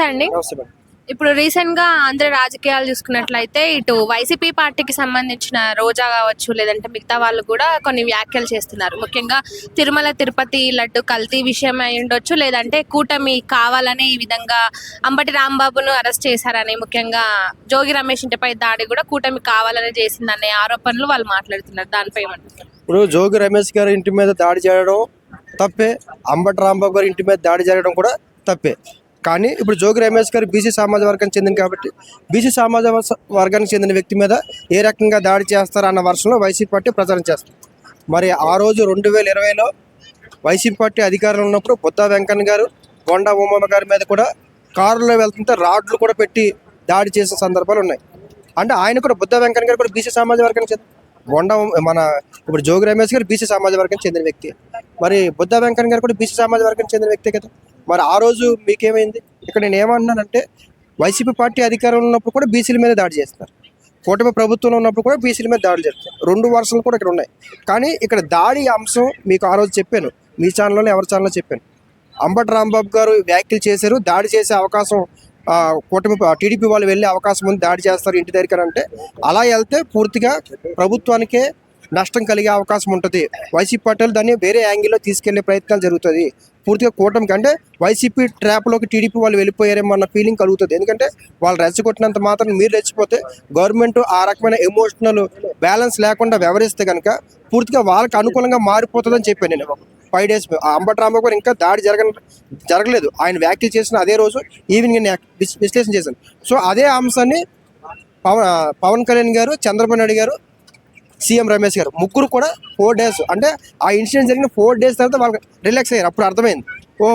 అండి. ఇప్పుడు రీసెంట్ గా ఆంధ్ర రాజకీయాలు చూసుకున్నట్లయితే ఇటు వైసీపీ పార్టీకి సంబంధించిన రోజా కావచ్చు, లేదంటే మిగతా వాళ్ళు కూడా కొన్ని వ్యాఖ్యలు చేస్తున్నారు. ముఖ్యంగా తిరుమల తిరుపతి లడ్డు కల్తీ విషయం అయి ఉండొచ్చు, లేదంటే కూటమి కావాలని ఈ విధంగా అంబటి రాంబాబును అరెస్ట్ చేశారని, ముఖ్యంగా జోగి రమేష్ ఇంటిపై దాడి కూడా కూటమి కావాలని చేసిందనే ఆరోపణలు వాళ్ళు మాట్లాడుతున్నారు. దానిపై ఏమంటారు? ఇప్పుడు జోగి రమేష్ గారి ఇంటి మీద దాడి చేయడం తప్పే, అంబటి రాంబాబు గారి ఇంటి మీద దాడి జరగడం కూడా తప్పే. కానీ ఇప్పుడు జోగి రమేష్ గారు బీసీ సమాజ వర్గానికి చెందిన కాబట్టి బీసీ సమాజ వర్గానికి చెందిన వ్యక్తి మీద ఏ రకంగా దాడి చేస్తారన్న వర్షంలో వైసీపీ పార్టీ ప్రచారం చేస్తారు. మరి ఆ రోజు 2020లో వైసీపీ పార్టీ అధికారంలో ఉన్నప్పుడు బుద్ధా వెంకన్న గారు, బొండా ఉమ్మమ్మ గారి మీద కూడా కారులో వెళ్తుంటే రాడ్లు కూడా పెట్టి దాడి చేసిన సందర్భాలు ఉన్నాయి. అంటే ఆయన కూడా బుద్ధా వెంకన్న గారు కూడా బీసీ సమాజ వర్గానికి చెందిన మన ఇప్పుడు జోగి రమేష్ గారు బీసీ సమాజ వర్గానికి చెందిన వ్యక్తి, మరి బుద్ధా వెంకన్న గారు కూడా బీసీ సమాజ వర్గానికి చెందిన వ్యక్తే కదా. మరి ఆ రోజు మీకేమైంది? ఇక్కడ నేను ఏమన్నానంటే వైసీపీ పార్టీ అధికారంలో ఉన్నప్పుడు కూడా బీసీల మీద దాడి చేస్తారు, కూటమి ప్రభుత్వంలో ఉన్నప్పుడు కూడా బీసీల మీద దాడి చేస్తారు. రెండు వర్షాలు కూడా ఇక్కడ ఉన్నాయి. కానీ ఇక్కడ దాడి అంశం మీకు ఆ రోజు చెప్పాను, మీ ఛానల్లో ఎవరి ఛానల్లో చెప్పాను. అంబటి రాంబాబు గారు వ్యాఖ్యలు చేశారు, దాడి చేసే అవకాశం కూటమి టీడీపీ వాళ్ళు వెళ్ళే అవకాశం ఉంది, దాడి చేస్తారు ఇంటి దగ్గర అంటే. అలా వెళ్తే పూర్తిగా ప్రభుత్వానికే నష్టం కలిగే అవకాశం ఉంటుంది. వైసీపీ పార్టీలు దాన్ని వేరే యాంగిల్లో తీసుకెళ్లే ప్రయత్నాలు జరుగుతుంది. పూర్తిగా కూటమికి అంటే వైసీపీ ట్రాప్లోకి టీడీపీ వాళ్ళు వెళ్ళిపోయారేమో అన్న ఫీలింగ్ కలుగుతుంది. ఎందుకంటే వాళ్ళు రెచ్చగొట్టినంత మాత్రం మీరు రెచ్చిపోతే గవర్నమెంట్ ఆ రకమైన ఎమోషనల్ బ్యాలెన్స్ లేకుండా వ్యవహరిస్తే కనుక పూర్తిగా వాళ్ళకి అనుకూలంగా మారిపోతుందని చెప్పాను నేను. 5 days అంబటి రాంబాబు గారు ఇంకా దాడి జరగలేదు, ఆయన వ్యాఖ్యలు చేసిన అదే రోజు ఈవినింగ్ నేను విశ్లేషణ చేశాను. సో అదే అంశాన్ని పవన్ కళ్యాణ్ గారు, చంద్రబాబు నాయుడు గారు, సీఎం రమేష్ గారు ముగ్గురు కూడా 4 days అంటే ఆ ఇన్సిడెంట్ జరిగిన 4 days తర్వాత వాళ్ళకి రిలాక్స్ అయ్యారు. అప్పుడు అర్థమైంది, ఓ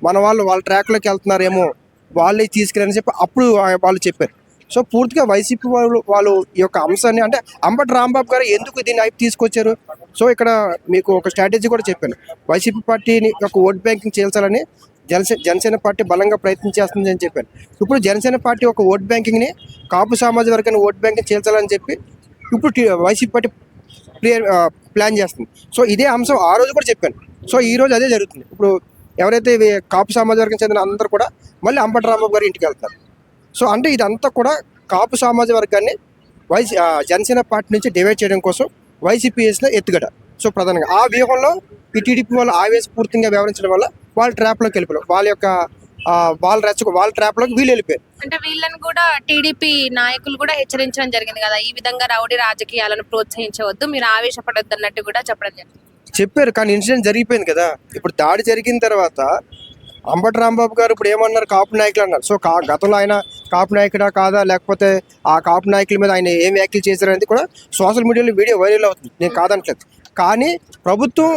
మన వాళ్ళ ట్రాక్లోకి వెళ్తున్నారేమో, వాళ్ళే తీసుకెళ్ళని చెప్పి అప్పుడు వాళ్ళు చెప్పారు. సో పూర్తిగా వైసీపీ వాళ్ళు ఈ యొక్క అంశాన్ని అంటే అంబటి రాంబాబు గారు ఎందుకు దీన్ని హైప్ తీసుకొచ్చారు. సో ఇక్కడ మీకు ఒక స్ట్రాటజీ కూడా చెప్పాను. వైసీపీ పార్టీని ఒక ఓట్ బ్యాంకింగ్ చేయాలని జనసేన పార్టీ బలంగా ప్రయత్నం చేస్తుంది అని చెప్పాను. ఇప్పుడు జనసేన పార్టీ ఒక ఓట్ బ్యాంకింగ్ని కాపు సమాజ వర్గాన్ని ఓట్ బ్యాంకింగ్ చేయాలని చెప్పి ఇప్పుడు వైసీపీ పార్టీ ప్లాన్ చేస్తుంది. సో ఇదే అంశం ఆ రోజు కూడా చెప్పాను. సో ఈ రోజు అదే జరుగుతుంది. ఇప్పుడు ఎవరైతే కాపు సమాజ వర్గం చెందిన అందరూ కూడా మళ్ళీ అంబటి రాంబాబు గారి ఇంటికి వెళ్తారు. సో అంటే ఇదంతా కూడా కాపు సమాజ వర్గాన్ని జనసేన పార్టీ నుంచి డివైడ్ చేయడం కోసం వైసీపీ చేసిన ఎత్తుగడ. సో ప్రధానంగా ఆ వ్యూహంలో ఈ టీడీపీ వాళ్ళు ఆవేశపూర్తిగా వ్యవహరించడం వల్ల వాళ్ళు ట్రాప్లోకి వెళ్ళిపోయారు. వాళ్ళ ట్రాప్లోకి వీళ్ళు వెళ్ళిపోయారు. అంటే వీళ్ళని కూడా టీడీపీ నాయకులు కూడా హెచ్చరించడం జరిగింది కదా, ఈ విధంగా రౌడీ రాజకీయాలను ప్రోత్సహించవద్దు, మీరు ఆవేశపడొద్దు అన్నట్టు కూడా చెప్పడం జరిగింది. చెప్పారు, కానీ ఇన్సిడెంట్ జరిగిపోయింది కదా. ఇప్పుడు దాడి జరిగిన తర్వాత అంబటి రాంబాబు గారు ఇప్పుడు ఏమన్నారు, కాపు నాయకులు అన్నారు. సో గతంలో ఆయన కాపు నాయకుడా కాదా, లేకపోతే ఆ కాపు నాయకుల మీద ఆయన ఏం వ్యాఖ్యలు చేశారనేది కూడా సోషల్ మీడియాలో వీడియో వైరల్ అవుతుంది, నేను కాదనట్లేదు. కానీ ప్రభుత్వం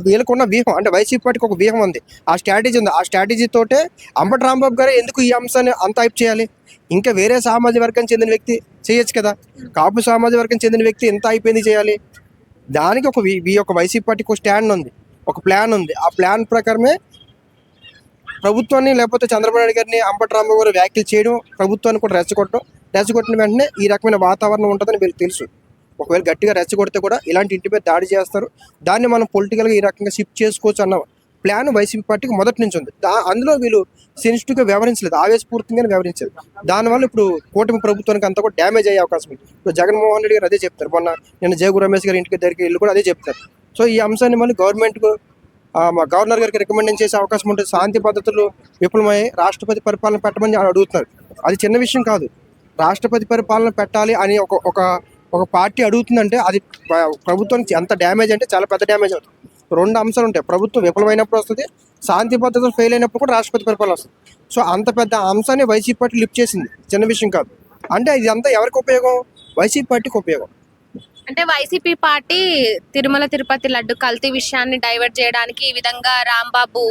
వీళ్ళకున్న వ్యూహం అంటే వైసీపీ పార్టీకి ఒక వ్యూహం ఉంది, ఆ స్ట్రాటజీ ఉంది. ఆ స్ట్రాటజీతోటే అంబటి రాంబాబు గారు ఎందుకు ఈ అంశాన్ని అంత హైప్ చేయాలి? ఇంకా వేరే సామాజిక వర్గానికి చెందిన వ్యక్తి చేయొచ్చు కదా. కాపు సామాజిక వర్గం చెందిన వ్యక్తి ఎంత అయిపోయింది చేయాలి? దానికి ఒక వైసీపీ పార్టీకి ఒక స్టాండ్ ఉంది, ఒక ప్లాన్ ఉంది. ఆ ప్లాన్ ప్రకారమే ప్రభుత్వాన్ని లేకపోతే చంద్రబాబు నాయుడు గారిని అంబటి రాంబాబు గారు వ్యాఖ్యలు చేయడం, ప్రభుత్వాన్ని కూడా రెచ్చగొట్టిన వెంటనే ఈ రకమైన వాతావరణం ఉంటుందని వీళ్ళకి తెలుసు. ఒకవేళ గట్టిగా రెచ్చగొడితే కూడా ఇలాంటి ఇంటి మీద దాడి చేస్తారు, దాన్ని మనం పొలిటికల్గా ఈ రకంగా షిఫ్ట్ చేసుకోవచ్చు అన్న ప్లాన్ వైసీపీ పార్టీకి మొదటి నుంచి ఉంది. అందులో వీళ్ళు సెన్సిటివ్గా వ్యవహరించలేదు, ఆవేశపూర్తిగానే వ్యవహరించారు. దానివల్ల ఇప్పుడు కూటమి ప్రభుత్వానికి అంతా కూడా డ్యామేజ్ అయ్యే అవకాశం ఉంది. ఇప్పుడు జగన్మోహన్ రెడ్డి గారు అదే చెప్తారు, మొన్న నేను జోగి రమేష్ గారి ఇంటికి దగ్గరికి వెళ్ళి కూడా అదే చెప్తారు. సో ఈ అంశాన్ని మళ్ళీ మా గవర్నర్ గారికి రికమెండేషన్ చేసే అవకాశం ఉంటుంది. శాంతి పద్ధతులు విఫలమై రాష్ట్రపతి పరిపాలన పెట్టమని అడుగుతున్నారు. అది చిన్న విషయం కాదు. రాష్ట్రపతి పరిపాలన పెట్టాలి అని ఒక పార్టీ అడుగుతుందంటే అది ప్రభుత్వానికి ఎంత డ్యామేజ్ అంటే చాలా పెద్ద డ్యామేజ్ అవుతుంది. 2 అంశాలు ఉంటాయి, ప్రభుత్వం విఫలమైనప్పుడు వస్తుంది, శాంతి పద్ధతులు ఫెయిల్ అయినప్పుడు కూడా రాష్ట్రపతి పరిపాలన వస్తుంది. సో అంత పెద్ద అంశాన్ని వైసీపీ పార్టీ లిఫ్ట్ చేసింది, చిన్న విషయం కాదు. అంటే ఇది అంతా ఎవరికి ఉపయోగం? వైసీపీ పార్టీకి ఉపయోగం. అంటే వైసీపీ పార్టీ తిరుమల తిరుపతి లడ్డు కల్తీ విషయాన్ని డైవర్ట్ చేయడానికి ఈ విధంగా రాంబాబు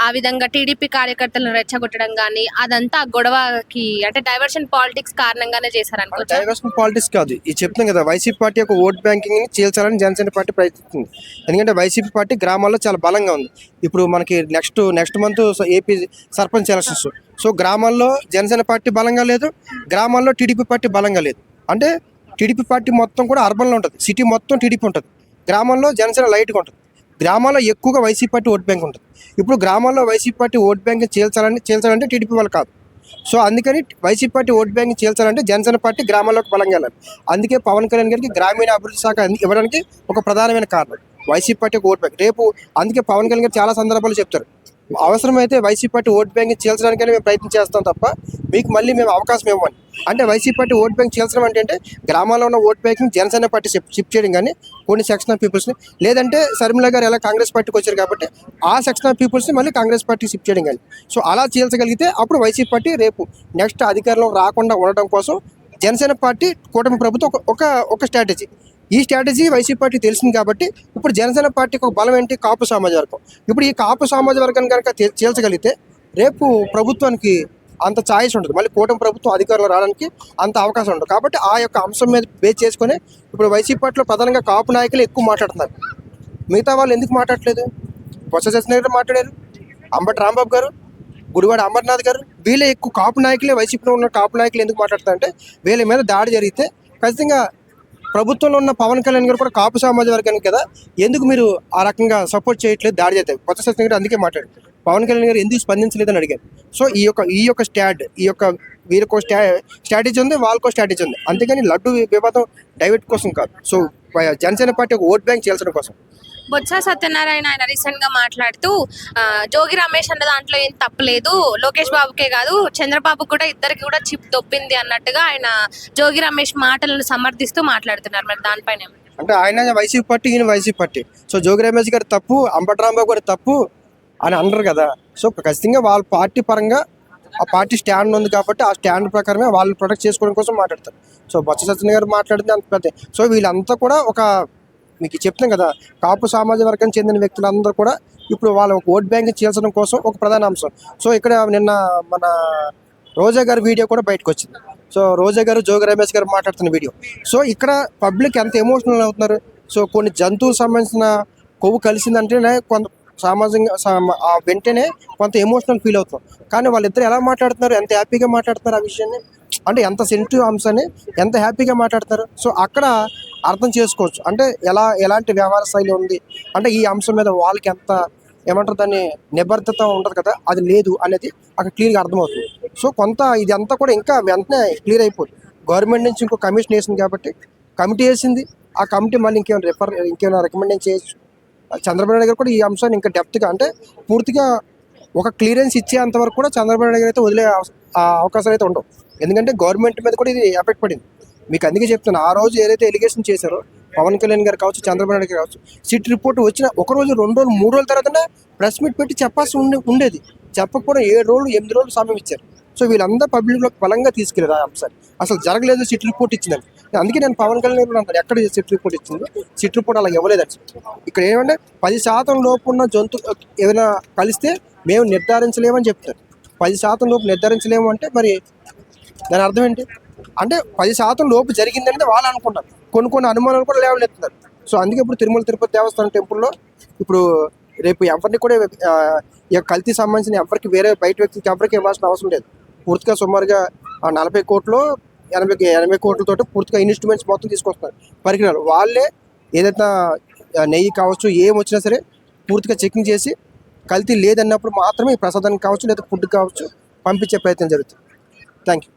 ఆ విధంగా టీడీపీ కార్యకర్తలను రెచ్చగొట్టడం కానీ అదంతా గొడవకి అంటే డైవర్షన్ పాలిటిక్స్ కారణంగానే చేశారనుకో. డైవర్షన్ పాలిటిక్స్ కాదు, ఇది చెప్తున్నాం కదా. వైసీపీ పార్టీ యొక్క ఓట్ బ్యాంకింగ్ ని చీల్చాలని జనసేన పార్టీ ప్రయత్నిస్తుంది. ఎందుకంటే వైసీపీ పార్టీ గ్రామాల్లో చాలా బలంగా ఉంది. ఇప్పుడు మనకి next month AP sarpanch elections. So గ్రామాల్లో జనసేన పార్టీ బలంగా లేదు, గ్రామాల్లో టీడీపీ పార్టీ బలంగా లేదు. అంటే టీడీపీ పార్టీ మొత్తం కూడా అర్బన్లో ఉంటుంది, సిటీ మొత్తం టీడీపీ ఉంటుంది, గ్రామాల్లో జనసేన లైట్గా ఉంటుంది. గ్రామాల్లో ఎక్కువగా వైసీపీ పార్టీ ఓట్ బ్యాంక్ ఉంటుంది. ఇప్పుడు గ్రామాల్లో వైసీపీ పార్టీ ఓట్ బ్యాంక్ చీల్చాలంటే టీడీపీ వాళ్ళు కాదు, సో అందుకని వైసీపీ పార్టీ ఓట్ బ్యాంక్ చేల్చాలంటే జనసేన పార్టీ గ్రామాల్లోకి బలంగా వెళ్ళాలి. అందుకే పవన్ కళ్యాణ్ గారికి గ్రామీణ అభివృద్ధి శాఖ ఇవ్వడానికి ఒక ప్రధానమైన కారణం వైసీపీ పార్టీ ఓట్ బ్యాంక్. రేపు అందుకే పవన్ కళ్యాణ్ గారు చాలా సందర్భాలు చెప్తారు, అవసరమైతే వైసీపీ పార్టీ ఓట్ బ్యాంక్ చీల్చడానికైనా మేము ప్రయత్నం చేస్తాం తప్ప మీకు మళ్ళీ మేము అవకాశం ఇవ్వమని. అంటే వైసీపీ పార్టీ ఓట్ బ్యాంక్ చీల్చడం అంటే గ్రామాల్లో ఉన్న ఓట్ బ్యాంక్ని జనసేన పార్టీ షిఫ్ట్ చేయడం, కానీ కొన్ని సెక్షన్ ఆఫ్ పీపుల్స్ని, లేదంటే శర్మిల గారు ఎలా కాంగ్రెస్ పార్టీకి వచ్చారు కాబట్టి ఆ సెక్షన్ ఆఫ్ పీపుల్స్ని మళ్ళీ కాంగ్రెస్ పార్టీకి షిఫ్ట్ చేయడం, కానీ సో అలా చీల్చగలిగితే అప్పుడు వైసీపీ పార్టీ రేపు నెక్స్ట్ అధికారంలో రాకుండా ఉండడం కోసం జనసేన పార్టీ కూటమి ప్రభుత్వం ఒక స్ట్రాటజీ. ఈ స్ట్రాటజీ వైసీపీ పార్టీ తెలిసింది కాబట్టి ఇప్పుడు జనసేన పార్టీకి ఒక బలం ఏంటి, కాపు సామాజిక వర్గం. ఇప్పుడు ఈ కాపు సామాజిక వర్గాన్ని కనుక చీల్చగలిగితే రేపు ప్రభుత్వానికి అంత ఛాయిస్ ఉంటుంది, మళ్ళీ కూటమి ప్రభుత్వం అధికారంలో రావడానికి అంత అవకాశం ఉండదు. కాబట్టి ఆ యొక్క అంశం మీద బేస్ చేసుకొని ఇప్పుడు వైసీపీ పార్టీలో ప్రధానంగా కాపు నాయకులు ఎక్కువ మాట్లాడుతున్నారు. మిగతా వాళ్ళు ఎందుకు మాట్లాడలేదు? బొత్స సత్యనారాయణ గారు మాట్లాడారు, అంబటి రాంబాబు గారు, గుడివాడ అమర్నాథ్ గారు, వీళ్ళే ఎక్కువ కాపు నాయకులే. వైసీపీలో ఉన్న కాపు నాయకులు ఎందుకు మాట్లాడతారంటే వీళ్ళ మీద దాడి జరిగితే ఖచ్చితంగా ప్రభుత్వంలో ఉన్న పవన్ కళ్యాణ్ గారు కూడా కాపు సామాజిక వర్గానికి కదా, ఎందుకు మీరు ఆ రకంగా సపోర్ట్ చేయట్లేదు, దాడి చేస్తారు. కొత్త సత్యం గారు అందుకే మాట్లాడారు, పవన్ కళ్యాణ్ గారు ఎందుకు స్పందించలేదని అడిగారు. సో ఈ యొక్క వీరికో స్ట్రాటజీ ఉంది, వాళ్ళకో స్ట్రాటజీ ఉంది. అంతేగాని లడ్డు వివాదం డైవర్ట్ కోసం కాదు. సో జనసేన పార్టీ ఒక ఓట్ బ్యాంక్ చేల్చడం కోసం. బొత్స సత్యనారాయణ ఆయన రీసెంట్ గా మాట్లాడుతూ జోగి రమేష్ అన్న దాంట్లో ఏం తప్పలేదు, లోకేష్ బాబుకే కాదు చంద్రబాబు కూడా ఇద్దరికి కూడా చిప్ దొప్పింది అన్నట్టుగా ఆయన జోగి రమేష్ మాటలను సమర్థిస్తూ మాట్లాడుతున్నారు. మరి దానిపైన అంటే ఆయన వైసీపీ పార్టీ, ఈయన YCP party. So Jogi Ramesh గారు తప్పు, అంబటి రాంబాబు గారు తప్పు అని అనరు కదా. సో ఖచ్చితంగా వాళ్ళ పార్టీ పరంగా ఆ పార్టీ స్టాండ్ ఉంది కాబట్టి ఆ స్టాండ్ ప్రకారమే వాళ్ళు ప్రొటెక్ట్ చేసుకోవడం కోసం మాట్లాడతారు. సో బొత్స సత్యనారాయణ గారు మాట్లాడింది అంత పెద్ద. సో వీళ్ళంతా కూడా మీకు చెప్తాం కదా, కాపు సామాజిక వర్గానికి చెందిన వ్యక్తులందరూ కూడా ఇప్పుడు వాళ్ళ ఓట్ బ్యాంక్ చీల్చడం కోసం ఒక ప్రధాన అంశం. సో ఇక్కడ నిన్న మన రోజా గారి వీడియో కూడా బయటకు వచ్చింది. సో రోజా గారు జోగి రమేష్ గారు మాట్లాడుతున్న వీడియో. సో ఇక్కడ పబ్లిక్ ఎంత ఎమోషనల్ అవుతున్నారు. సో కొన్ని జంతువులకు సంబంధించిన కొవ్వు కలిసిందంటేనే కొంత వెంటనే కొంత ఎమోషనల్ ఫీల్ అవుతాం. కానీ వాళ్ళిద్దరు ఎలా మాట్లాడుతున్నారు, ఎంత హ్యాపీగా మాట్లాడుతున్నారు ఆ విషయాన్ని, అంటే ఎంత సెన్సిటివ్ అంశాన్ని ఎంత హ్యాపీగా మాట్లాడతారు. సో అక్కడ అర్థం చేసుకోవచ్చు, అంటే ఎలాంటి వ్యవహార శైలి ఉంది, అంటే ఈ అంశం మీద వాళ్ళకి ఎంత ఏమంటారు దాన్ని నిబద్ధత ఉంటుంది కదా, అది లేదు అనేది అక్కడ క్లియర్గా అర్థమవుతుంది. సో కొంత ఇది అంతా కూడా ఇంకా వెంటనే క్లియర్ అయిపోతుంది. గవర్నమెంట్ నుంచి ఇంకో కమిషన్ వేసింది కాబట్టి కమిటీ వేసింది, ఆ కమిటీ మళ్ళీ ఇంకేమైనా రికమెండేషన్ చేయొచ్చు. చంద్రబాబు నాయుడు గారు కూడా ఈ అంశాన్ని ఇంకా డెప్త్గా, అంటే పూర్తిగా ఒక క్లియరెన్స్ ఇచ్చేంత వరకు కూడా చంద్రబాబు నాయుడు గారు అయితే వదిలే అవకాశాలు అయితే ఉండవు. ఎందుకంటే గవర్నమెంట్ మీద కూడా ఇది ఎఫెక్ట్ పడింది. మీకు అందుకే చెప్తాను, ఆ రోజు ఏదైతే ఎలిగేషన్ చేశారో పవన్ కళ్యాణ్ గారు కావచ్చు, చంద్రబాబు నాయుడు గారు కావచ్చు, సిట్ రిపోర్ట్ వచ్చిన ఒక రోజు 2 రోజులు 3 రోజుల తర్వాత ప్రెస్ మీట్ పెట్టి చెప్పాల్సి ఉండేది. చెప్పకపోవడం 7 రోజులు 8 రోజులు సమయం ఇచ్చారు. సో వీళ్ళందరూ పబ్లిక్లోకి బలంగా తీసుకెళ్ళారు ఆ అంశాన్ని. అసలు జరగలేదు సిట్ రిపోర్ట్ ఇచ్చిందని. అందుకే నేను పవన్ కళ్యాణ్ గారు అంటాను, ఎక్కడ సిట్ రిపోర్ట్ ఇచ్చింది, సిట్ రిపోర్ట్ అలా ఇవ్వలేదని. ఇక్కడ ఏమంటే 10% లోపు ఉన్న జంతువు ఏదైనా కలిస్తే మేము నిర్ధారించలేమని చెప్తారు. 10% లోపు నిర్ధారించలేము అంటే మరి దాని అర్థం ఏంటి? అంటే 10% లోపు జరిగిందంటే వాళ్ళు అనుకుంటారు, కొన్ని అనుమానాలు కూడా లేవనెత్తున్నారు. సో అందుకే ఇప్పుడు తిరుమల తిరుపతి దేవస్థానం టెంపుల్లో ఇప్పుడు రేపు ఎవరిని కూడా ఈ కల్తీ సంబంధించిన ఎవరికి వేరే బయట వ్యక్తికి ఎవరికి ఇవ్వాల్సిన అవసరం లేదు. పూర్తిగా సుమారుగా 40 కోట్లు 80 కోట్లతో పూర్తిగా ఇన్స్ట్రుమెంట్స్ మొత్తం తీసుకొస్తున్నారు, పరికరాలు. వాళ్ళే ఏదైతే నెయ్యి కావచ్చు ఏం వచ్చినా సరే పూర్తిగా చెకింగ్ చేసి కల్తీ లేదన్నప్పుడు మాత్రమే ఈ ప్రసాదానికి కావచ్చు లేదా ఫుడ్ కావచ్చు పంపించే ప్రయత్నం జరుగుతుంది. Thank you.